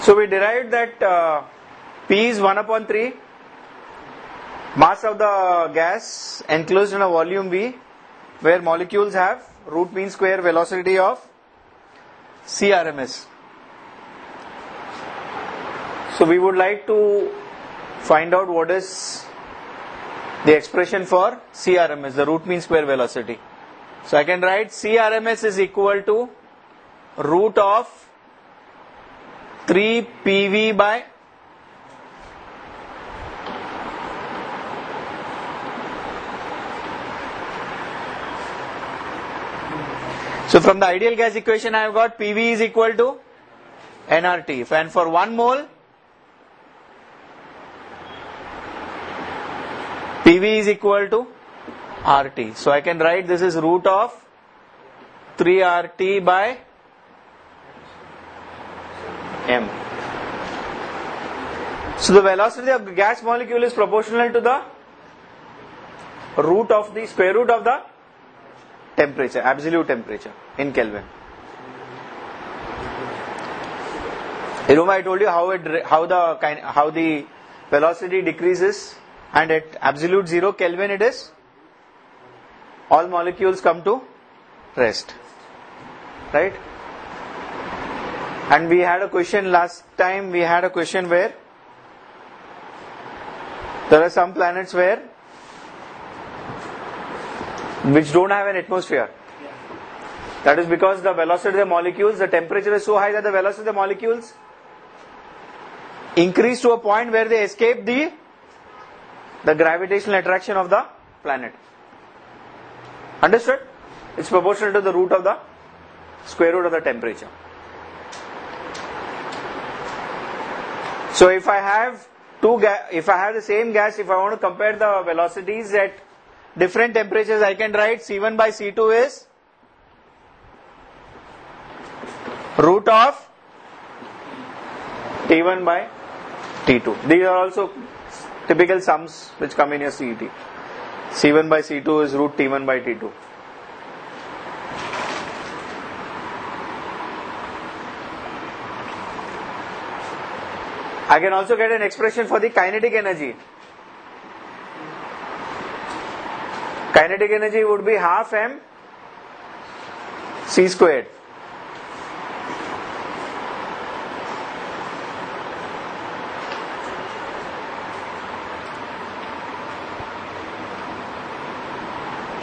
So we derived that P is 1 upon 3 mass of the gas enclosed in a volume V, where molecules have root mean square velocity of CRMS. So we would like to find out what is the expression for CRMS, the root mean square velocity. So I can write CRMS is equal to root of 3 PV by So from the ideal gas equation I have got PV is equal to nRT, and for 1 mole PV is equal to RT. So I can write this is root of 3 RT by M. So the velocity of the gas molecule is proportional to the root of the square root of the temperature, absolute temperature in Kelvin. Remember I told you how the velocity decreases, and at absolute 0 Kelvin it is all molecules come to rest, right? And we had a question last time, we had a question where there are some planets which don't have an atmosphere. That is because the velocity of the molecules, the temperature is so high that the velocity of the molecules increase to a point where they escape the gravitational attraction of the planet. Understood? It's proportional to the root of the square root of the temperature. So if I have the same gas, if I want to compare the velocities at different temperatures, I can write C1 by C2 is root of T1 by T2. These are also typical sums which come in your CET. C1 by C2 is root T1 by T2. I can also get an expression for the kinetic energy. Kinetic energy would be half m c squared.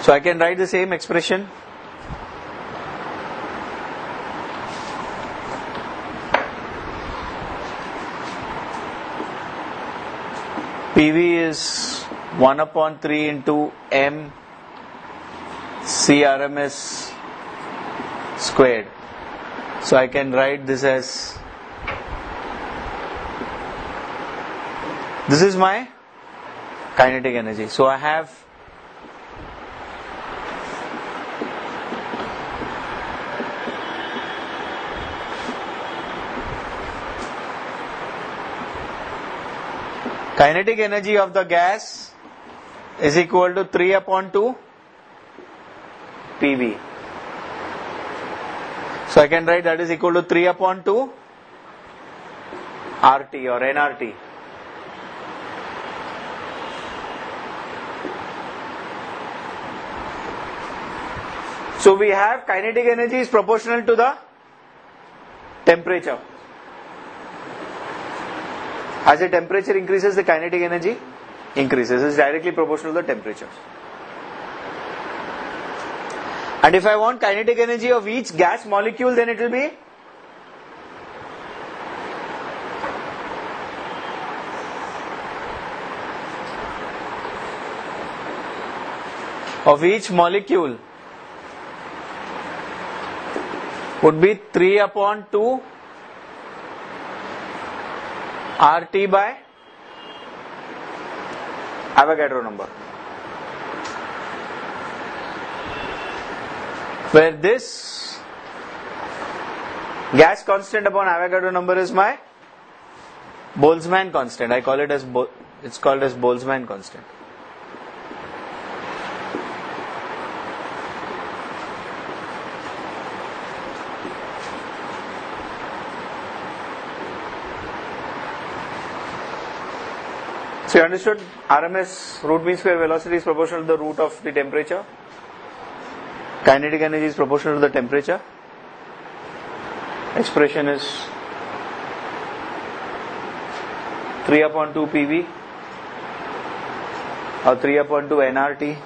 So I can write the same expression. PV is 1 upon 3 into m CRMS squared. So I can write this as, this is my kinetic energy. So I have kinetic energy of the gas is equal to 3 upon 2 PV. So I can write that is equal to 3 upon 2 RT or nRT. So we have kinetic energy is proportional to the temperature. As the temperature increases, the kinetic energy increases. It's directly proportional to the temperature. And if I want kinetic energy of each gas molecule, then it will be of each molecule would be 3 upon 2 RT by Avogadro number, where this gas constant upon Avogadro number is my Boltzmann constant. I call it as it's called as Boltzmann constant. So you understood RMS, root mean square velocity, is proportional to the root of the temperature. Kinetic energy is proportional to the temperature. Expression is 3 upon 2 PV or 3 upon 2 nRT.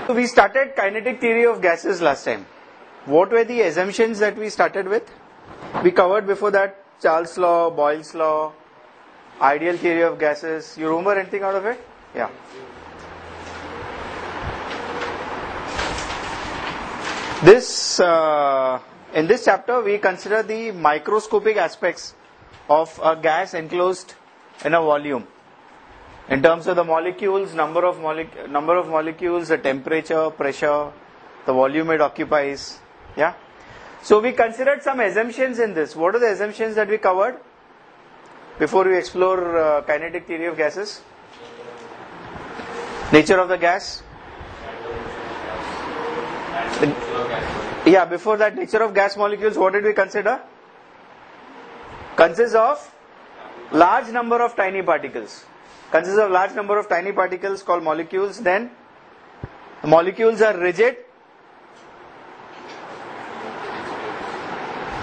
So we started kinetic theory of gases last time. What were the assumptions that we started with? We covered before that Charles' law, Boyle's law, ideal theory of gases. You remember anything out of it? Yeah. In this chapter we consider the microscopic aspects of a gas enclosed in a volume. In terms of the molecules, number of molecules, the temperature, pressure, the volume it occupies. Yeah. So we considered some assumptions in this. What are the assumptions that we covered before we explore kinetic theory of gases? Nature of the gas. Yeah, before that, nature of gas molecules, what did we consider? Consists of large number of tiny particles. Consists of large number of tiny particles called molecules. Then the molecules are rigid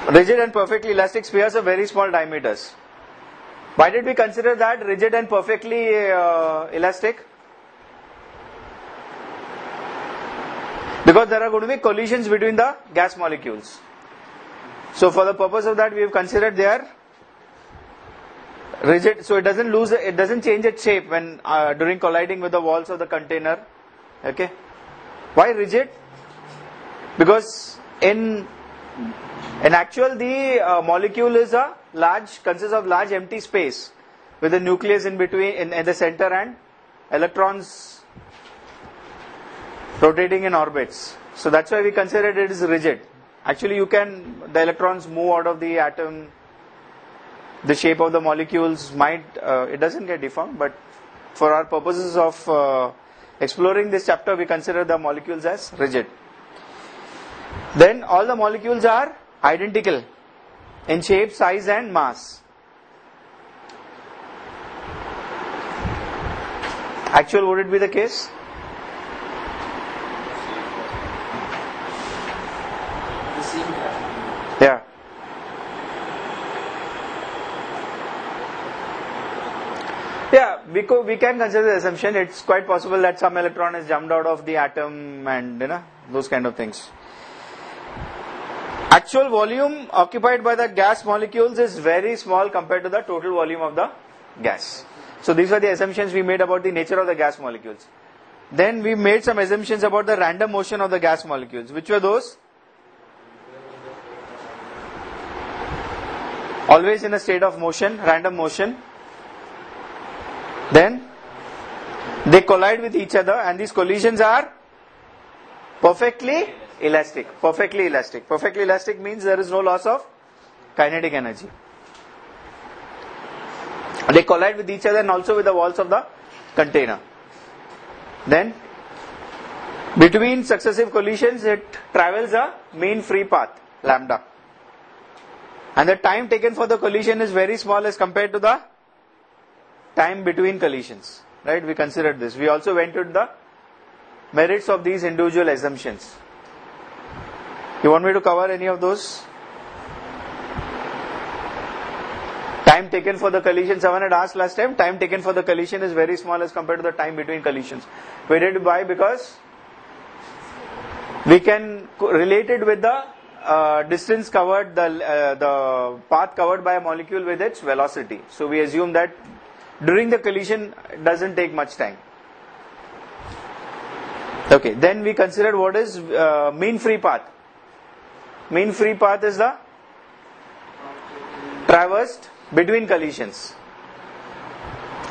and perfectly elastic spheres of very small diameters. Why did we consider that rigid and perfectly elastic? Because there are going to be collisions between the gas molecules. So for the purpose of that, we have considered they are rigid, so it doesn't change its shape when during colliding with the walls of the container. Okay. Why rigid? Because in actual the molecule is consists of large empty space with the nucleus in between in the center and electrons rotating in orbits. So that's why we consider it is rigid. Actually the electrons move out of the atom. The shape of the molecules it doesn't get deformed, but for our purposes of exploring this chapter, we consider the molecules as rigid. Then all the molecules are identical in shape, size and mass. Actual, would it be the case? Yeah. Yeah, we can consider the assumption. It's quite possible that some electron has jumped out of the atom and those kind of things. Actual volume occupied by the gas molecules is very small compared to the total volume of the gas. So these are the assumptions we made about the nature of the gas molecules. Then we made some assumptions about the random motion of the gas molecules. Which were those? Always in a state of motion, random motion. Then they collide with each other and these collisions are perfectly elastic. Perfectly elastic. Perfectly elastic means there is no loss of kinetic energy. They collide with each other and also with the walls of the container. Then between successive collisions it travels a mean free path, lambda. And the time taken for the collision is very small as compared to the time between collisions. Right? We considered this. We also went into the merits of these individual assumptions. You want me to cover any of those? Time taken for the collision, someone had asked last time, time taken for the collision is very small as compared to the time between collisions. We did why? Because we can relate it with the distance covered, the path covered by a molecule with its velocity. So we assume that during the collision it doesn't take much time. Okay, then we considered what is mean free path. Mean free path is the traversed between collisions.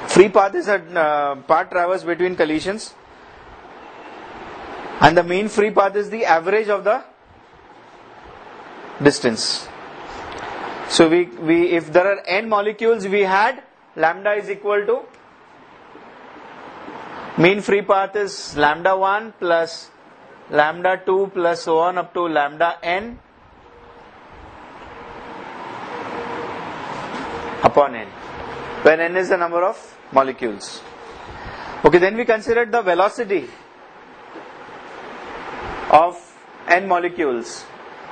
Free path is a path traversed between collisions, and the mean free path is the average of the distance. So we if there are n molecules, we had lambda is equal to mean free path is lambda 1 plus lambda 2 plus so on up to lambda n upon n, where n is the number of molecules. Okay, then we considered the velocity of n molecules.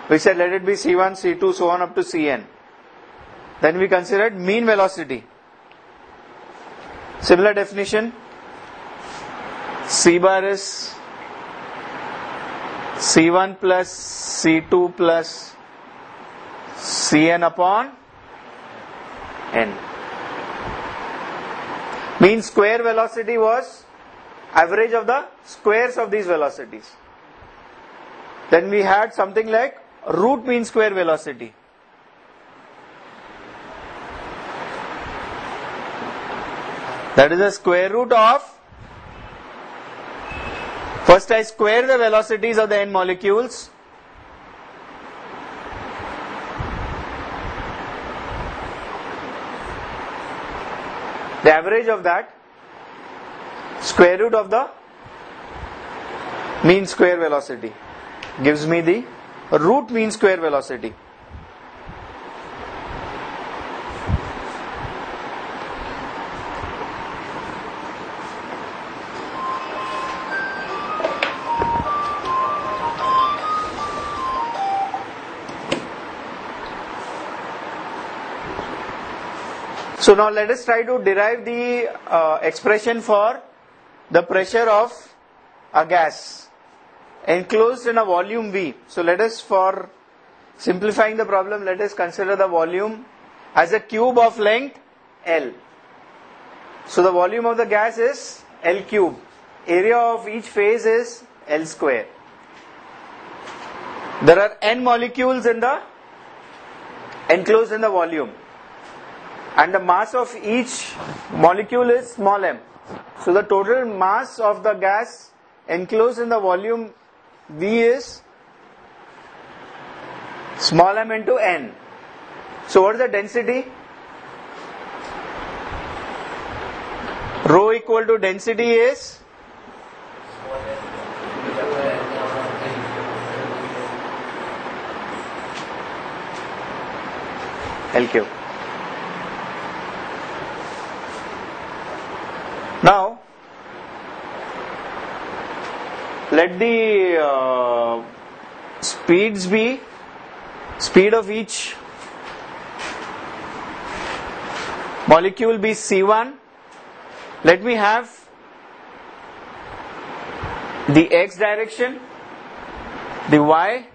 We said let it be C1, C2, so on up to Cn. Then we considered mean velocity. Similar definition. C bar is C1 plus C2 plus Cn upon n. Mean square velocity was average of the squares of these velocities. Then we had something like root mean square velocity. That is the square root of, first I square the velocities of the n molecules, the average of that, square root of the mean square velocity gives me the root mean square velocity. So now let us try to derive the expression for the pressure of a gas enclosed in a volume V. So let us, for simplifying the problem, let us consider the volume as a cube of length L. So the volume of the gas is L cube. Area of each phase is L square. There are n molecules in the enclosed in the volume, and the mass of each molecule is small m. So the total mass of the gas enclosed in the volume V is small m into n. So what is the density? Rho equal to density is L cube. Now, let the speeds be, speed of each molecule be C1. Let me have the x direction, the y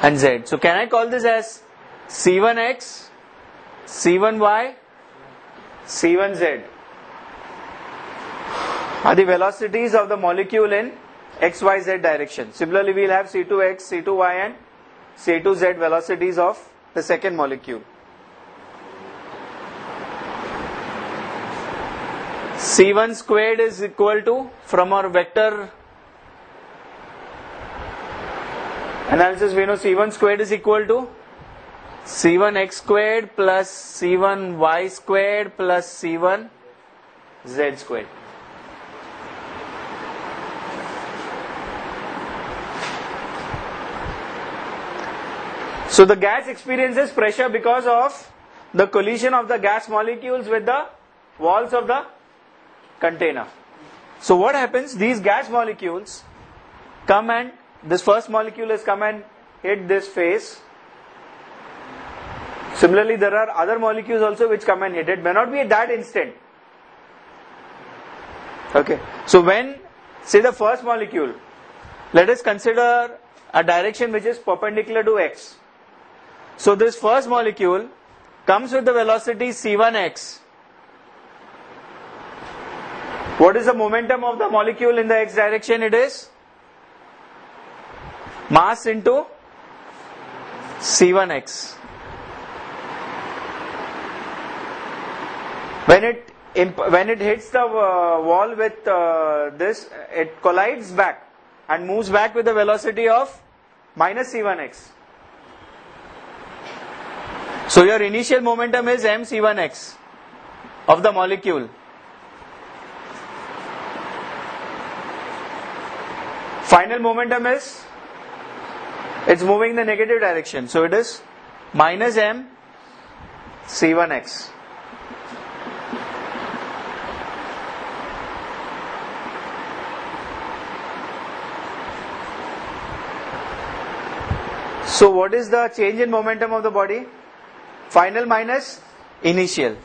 and z. So can I call this as C1x, C1y, C1z are the velocities of the molecule in xyz direction. Similarly, we will have C2x, C2y and C2z velocities of the second molecule. C1 squared is equal to, from our vector analysis we know C1 squared is equal to C1x squared plus C1y squared plus C1z squared. So the gas experiences pressure because of the collision of the gas molecules with the walls of the container. So what happens? These gas molecules come, and this first molecule has come and hit this face. Similarly, there are other molecules also which come and hit it. May not be at that instant. Okay. So when, say, the first molecule, let us consider a direction which is perpendicular to x. So this first molecule comes with the velocity c1x. What is the momentum of the molecule in the x direction? It is mass into c1x. When it hits the wall with this, it collides back and moves back with the velocity of minus c1x. So your initial momentum is mc1x of the molecule. Final momentum is, it's moving in the negative direction. So it is minus m c1x. So what is the change in momentum of the body? Final minus initial.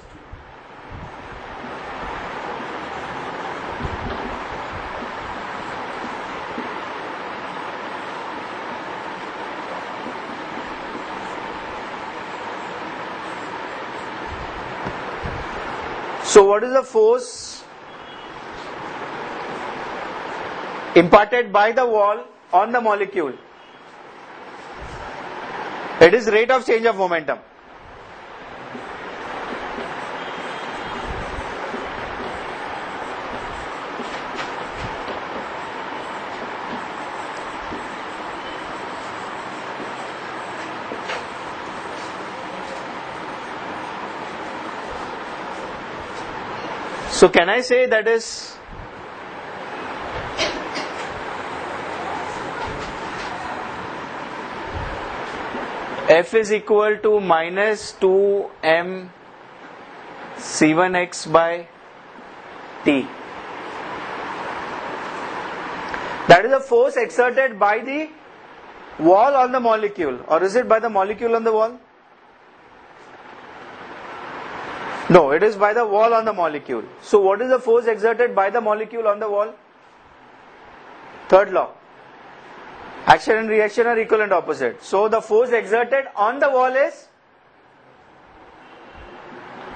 So what is the force imparted by the wall on the molecule? It is rate of change of momentum. So can I say that is F is equal to minus 2m c1x by T? That is the force exerted by the wall on the molecule, or is it by the molecule on the wall? No, it is by the wall on the molecule. So what is the force exerted by the molecule on the wall? Third law. Action and reaction are equal and opposite. So the force exerted on the wall is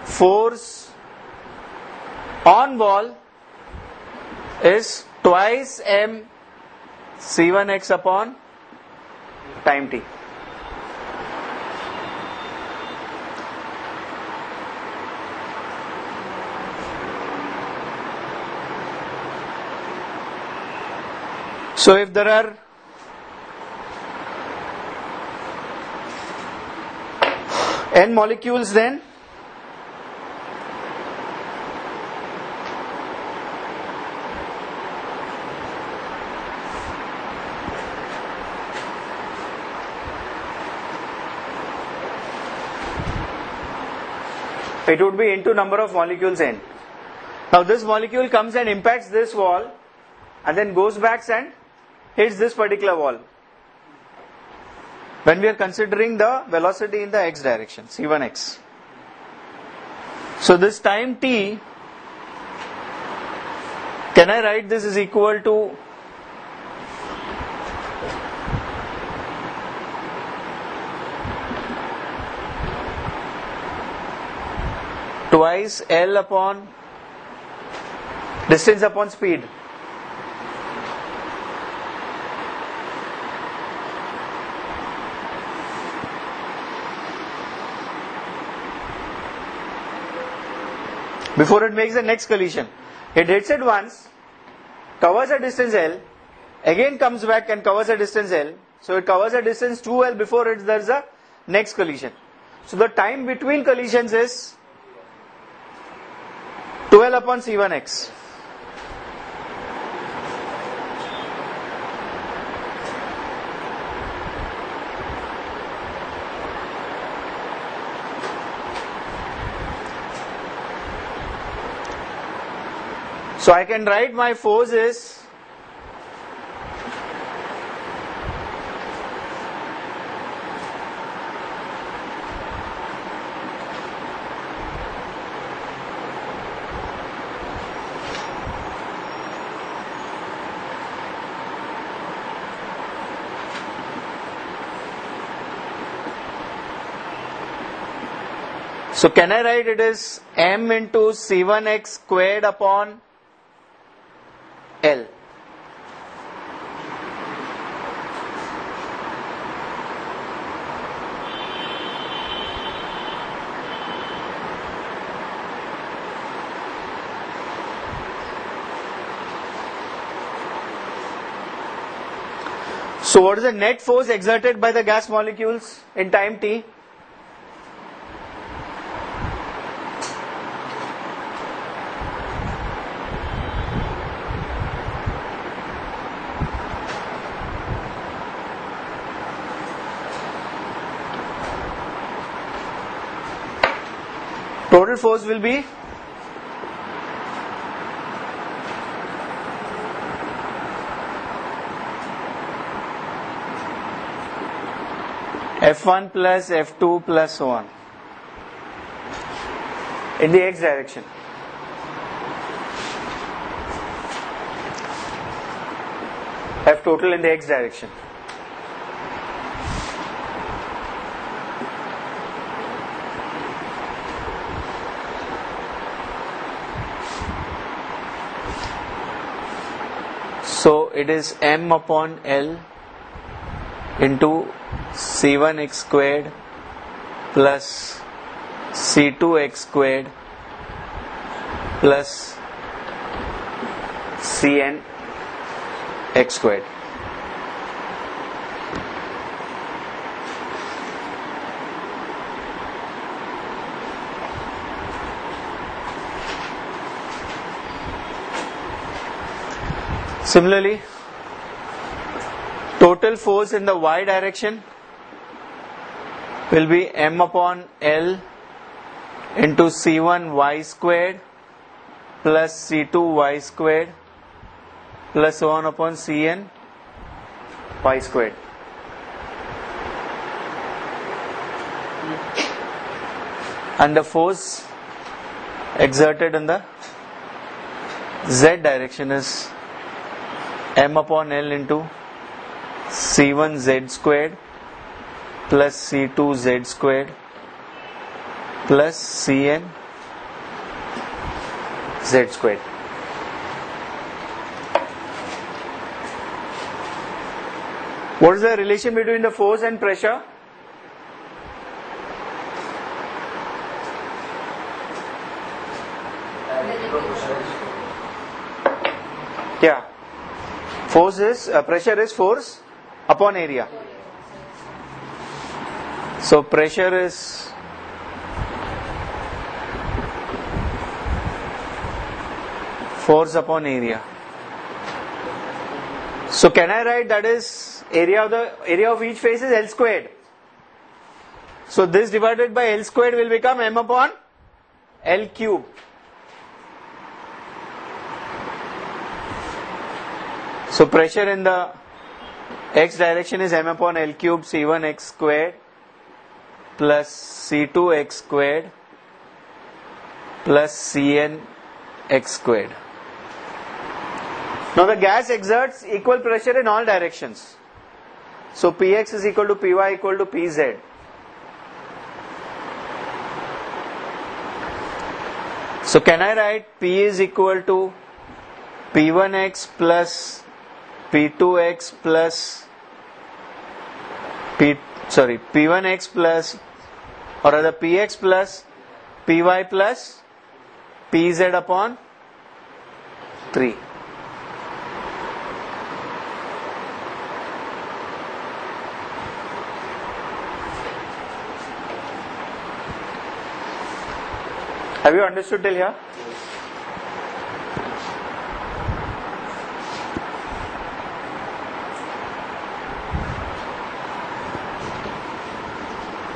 force on wall is twice m c1x upon time t. So if there are n molecules, then it would be into number of molecules n. Now this molecule comes and impacts this wall and then goes back and hits this particular wall. When we are considering the velocity in the x direction, c1x. So this time t, can I write this is equal to twice L upon distance upon speed? Before it makes the next collision, it hits it once, covers a distance L, again comes back and covers a distance L. So it covers a distance 2L before there is a next collision. So the time between collisions is 2L upon C1x. So I can write my force is so can I write it is m into C1x squared upon L. So what is the net force exerted by the gas molecules in time t? total force will be F1 plus F2 plus so on in the x direction. F total in the x direction. So it is m upon L into C1x squared plus C2x squared plus Cn x squared. Similarly, total force in the y direction will be m upon L into C1 y squared plus C2 y squared plus so on upon Cn y squared. And the force exerted in the z direction is m upon L into C1 z squared plus C2 z squared plus Cn z squared. What is the relation between the force and pressure? Yeah. Force is pressure is force upon area. So pressure is force upon area. So can I write that is area of each face is L squared. So this divided by L squared will become m upon L cube. So pressure in the x direction is m upon L cube C1 x squared plus C2 x squared plus Cn x squared. Now the gas exerts equal pressure in all directions. So Px is equal to Py equal to Pz. So can I write P is equal to P1x plus P2x plus P1x plus or rather Px plus Py plus Pz upon 3. Have you understood till here?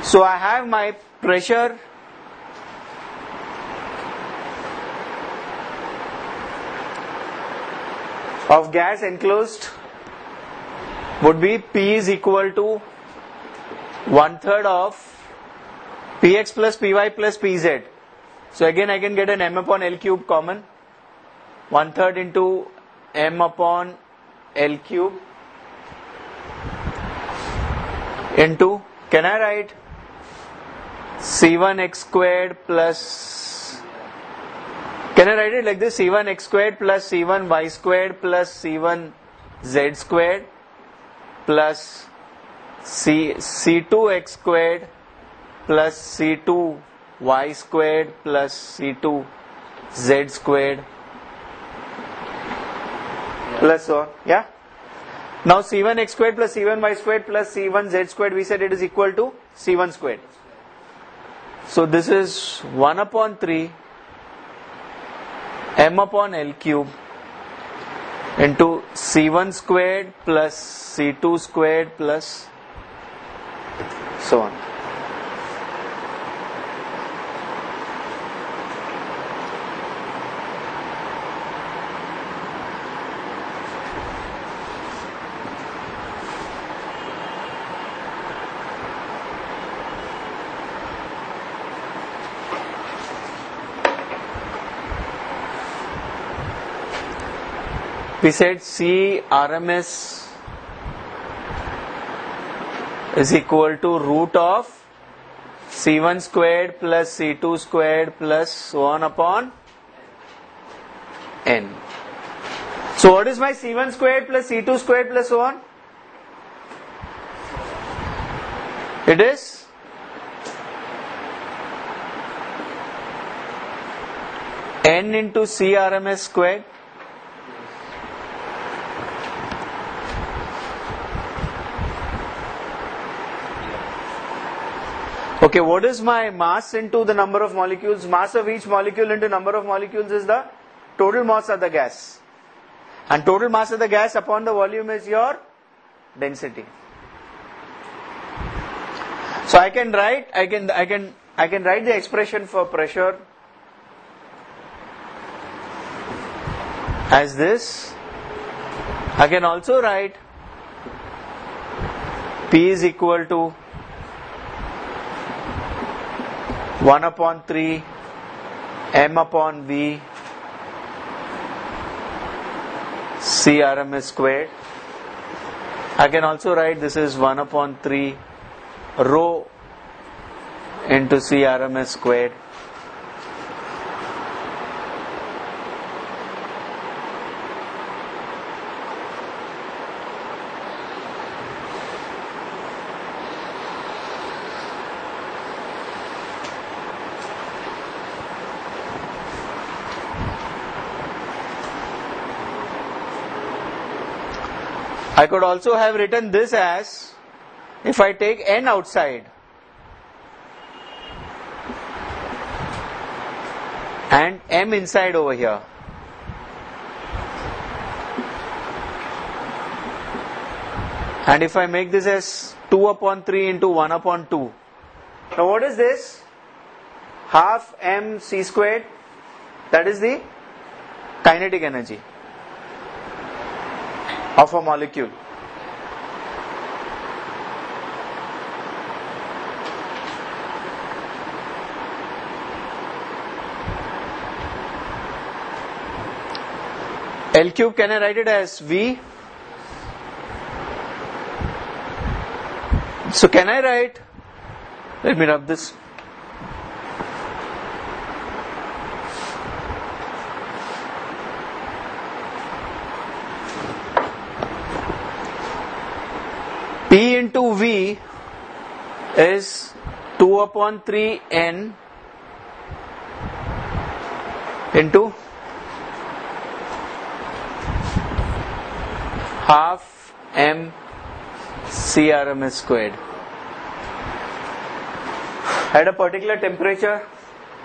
So I have my pressure of gas enclosed would be P is equal to 1/3 of Px plus Py plus Pz. So again I can get an m upon L cube common, 1/3 into m upon L cube into, can I write C1 x squared plus, can I write it like this, C1 x squared plus C1 y squared plus C1 z squared plus C2 x squared plus C2 y squared plus C2 z squared plus so on. Yeah. Now C1 x squared plus C1 y squared plus C1 z squared, we said it is equal to C1 squared. So this is 1 upon 3 m upon L cube into C1 squared plus C2 squared plus so on. We said C RMS is equal to root of C1 squared plus C2 squared plus so on upon N. So what is my C1 squared plus C2 squared plus so on? It is N into C RMS squared. Okay, what is my mass into the number of molecules? Mass of each molecule into number of molecules is the total mass of the gas. And total mass of the gas upon the volume is your density. So I can write the expression for pressure as this. I can also write P is equal to 1 upon 3 M upon V C RMS squared. I can also write this is 1 upon 3 rho into C RMS squared. I could also have written this as, if I take N outside and M inside over here, and if I make this as 2 upon 3 into 1 upon 2. Now what is this? Half M C squared, that is the kinetic energy of a molecule. L cube, can I write it as V? So can I write, let me rub this. P into V is 2 upon 3 N into half M C RMS squared. At a particular temperature,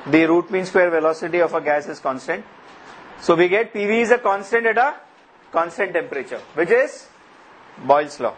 the root mean square velocity of a gas is constant. So we get PV is a constant at a constant temperature, which is Boyle's law.